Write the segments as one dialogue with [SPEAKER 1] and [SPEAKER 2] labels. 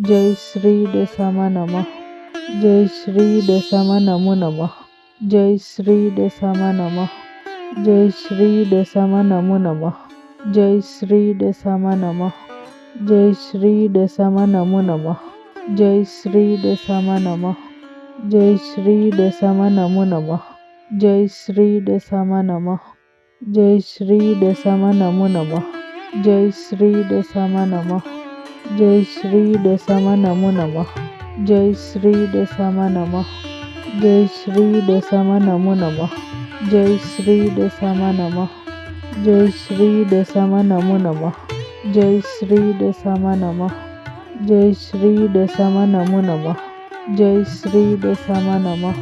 [SPEAKER 1] जय श्री देसामा नमः। जय श्री देसामा नमो नमः। जय श्री देसामा नमः। जय श्री देसामा नमो नमः। जय श्री देसामा नमः। जय श्री देसामा नमो नमः। जय श्री देसामा नमः। जय श्री देसामा नमो नमः। जय श्री देसामा नमः। जय श्री देसामा नमो नमः। जय श्री देसामा नमः। जय श्री देसामा नमो नमः। जय श्री देसामा नमः। जय श्री देसामा नमो नमः। जय श्री देसामा नमः। जय श्री देसामा नमो नमः। जय श्री देसामा नमः। जय श्री देसामा नमो नमः। जय श्री देसामा नमः।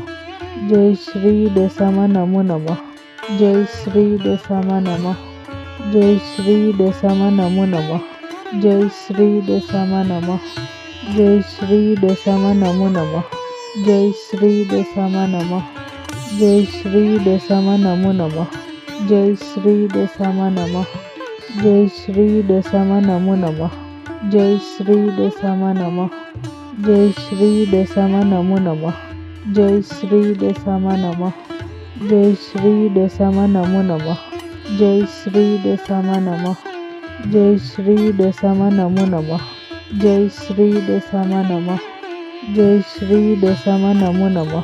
[SPEAKER 1] जय श्री देसामा नमो नमः। जय श्री देसामा नमः। जय श्री देसामा नमो नमः। जय श्री देसामा नमः। जय श्री देसामा नमो नमः। जय श्री देसामा नमः। जय श्री देसामा नमो नमः। जय श्री देसामा नमः। जय श्री देसामा नमो नमः। जय श्री देसामा नमः। जय श्री देसामा नमो नमः। जय श्री देसामा नमः। जय श्री देसामा नमो नमः। जय श्री देसामा नमः। जय श्री देसामा नमो नमः। जय श्री देसामा नमः। जय श्री देसामा नमो नमः।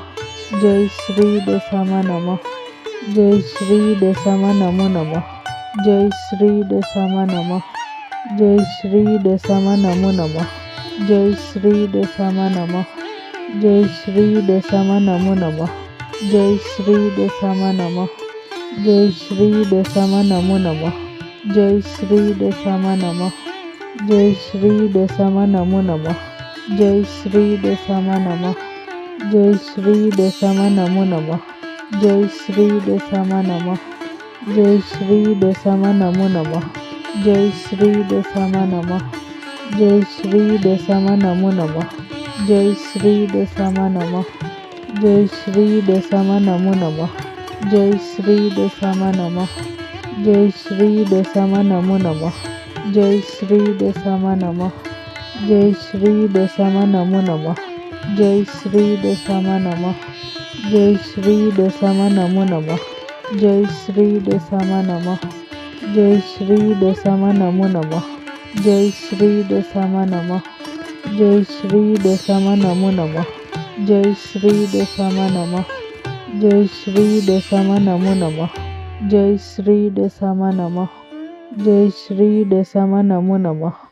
[SPEAKER 1] जय श्री देसामा नमः। जय श्री देसामा नमो नमः। जय श्री देसामा नमः। जय श्री देसामा नमो नमः। जय श्री देसामा नमः। जय श्री देसामा नमो नमः। जय श्री देसामा नमः। जय श्री देसामा नमो नमः। जय श्री देसामा नमः। जय श्री देसामा नमो नमः। जय श्री देसामा नमः। जय श्री देसामा नमो नमः। जय श्री देसामा नमः। जय श्री देसामा नमो नमः। जय श्री देसामा नमः। जय श्री देसामा नमो नमः। जय श्री देसामा नमः। जय श्री देसामा नमो नमः। जय श्री देसामा नमः। जय श्री देसामा नमो नमः। जय श्री देसामा नमः। जय श्री देसामा नमो नमः। जय श्री देसामा नमः। जय श्री देसामा नमो नमः। जय श्री देसामा नमः। जय श्री देसामा नमो नमः। जय श्री देसामा नमः। जय श्री देसामा नमो नमः। जय श्री देसामा नमः। जय श्री देसामा नमो नमः। जय श्री देसामा नमः। जय श्री देसामा नमो नमः।